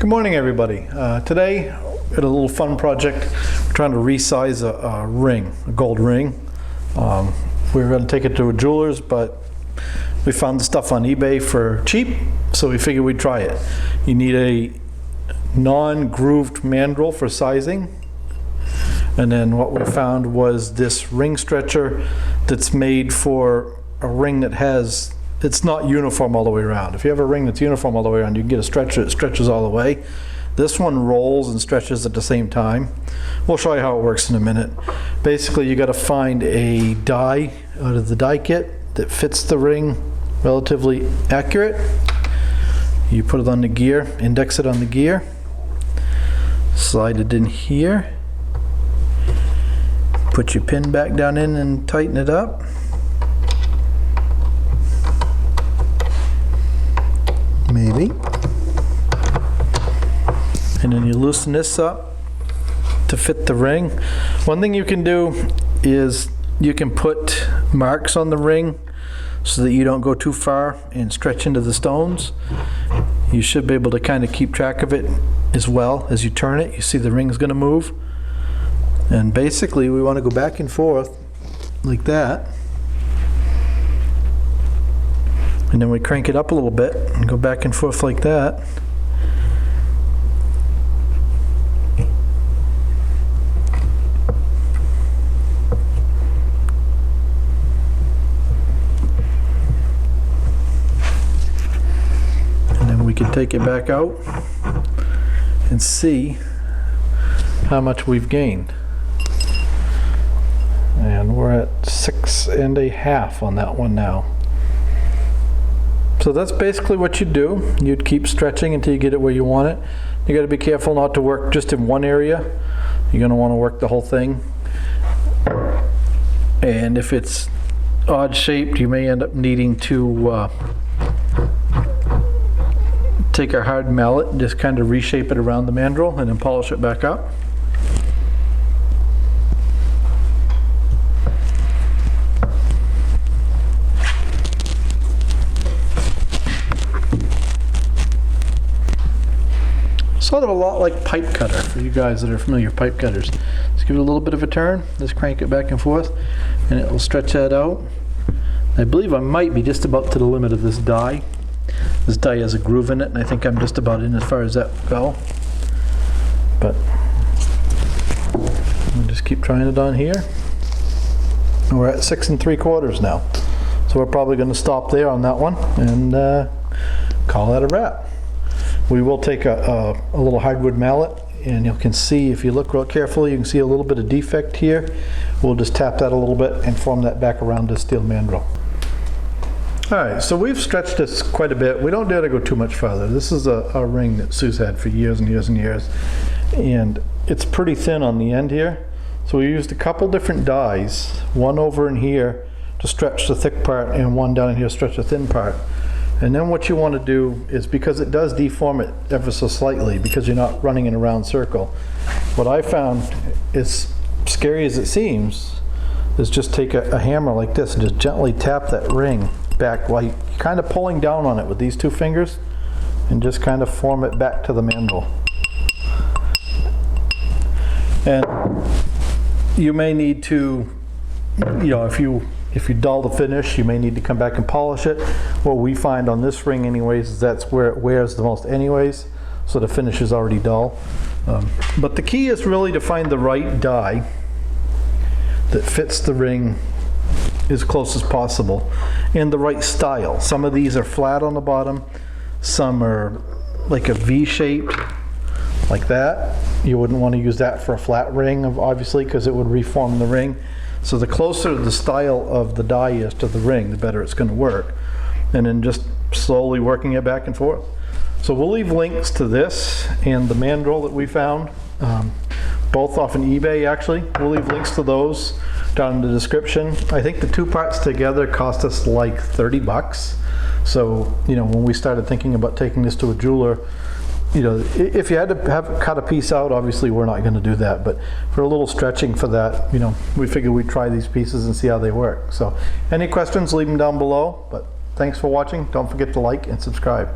Good morning, everybody. Today, we had a little fun project. We're trying to resize a ring, a gold ring. We were going to take it to a jeweler's, but we found the stuff on eBay for cheap, so we figured we'd try it. You need a non-grooved mandrel for sizing. And then what we found was this ring stretcher that's made for a ring that has, it's not uniform all the way around. If you have a ring that's uniform all the way around, you can get a stretcher that stretches all the way. This one rolls and stretches at the same time. We'll show you how it works in a minute. Basically, you got to find a die out of the die kit that fits the ring relatively accurate. You put it on the gear, index it on the gear, slide it in here, put your pin back down in and tighten it up. Maybe. And then you loosen this up to fit the ring. One thing you can do is you can put marks on the ring so that you don't go too far and stretch into the stones. You should be able to kind of keep track of it as well as you turn it. You see the ring's going to move. And basically we want to go back and forth like that. And then we crank it up a little bit and go back and forth like that. And then we can take it back out and see how much we've gained. And we're at 6.5 on that one now. So that's basically what you do. You'd keep stretching until you get it where you want it. You got to be careful not to work just in one area. You're going to want to work the whole thing. And if it's odd shaped, you may end up needing to take a hard mallet and just kind of reshape it around the mandrel and then polish it back up. Sort of a lot like pipe cutter for you guys that are familiar with pipe cutters. Just give it a little bit of a turn, just crank it back and forth, and it will stretch that out. I believe I might be just about to the limit of this die. This die has a groove in it, and I think I'm just about in as far as that will go. But we'll just keep trying it on here. And we're at 6 3/4 now. So we're probably going to stop there on that one and call that a wrap. We will take a little hardwood mallet, and you can see, if you look real carefully, you can see a little bit of defect here. We'll just tap that a little bit and form that back around this steel mandrel. Alright, so we've stretched this quite a bit. We don't dare to go too much farther. This is a ring that Sue's had for years and years and years, and it's pretty thin on the end here. So we used a couple different dies, one over in here to stretch the thick part, and one down in here to stretch the thin part. And then what you want to do is, because it does deform it ever so slightly, because you're not running in a round circle, what I found, as scary as it seems, is just take a hammer like this and just gently tap that ring back, while you're kind of pulling down on it with these two fingers, and just kind of form it back to the mandrel. And you may need to, if you dull the finish, you may need to come back and polish it. What we find on this ring anyways is that's where it wears the most anyways, so the finish is already dull. But the key is really to find the right die that fits the ring as close as possible, and the right style. Some of these are flat on the bottom, some are like a V shaped, like that. You wouldn't want to use that for a flat ring, obviously, because it would reform the ring. So the closer the style of the die is to the ring, the better it's going to work. And then just slowly working it back and forth. So we'll leave links to this and the mandrel that we found, both off an eBay actually. We'll leave links to those down in the description. I think the two parts together cost us like 30 bucks. So, when we started thinking about taking this to a jeweler, if you had to cut a piece out, obviously we're not going to do that, but for a little stretching for that, we figured we'd try these pieces and see how they work. So any questions, leave them down below, but thanks for watching. Don't forget to like and subscribe.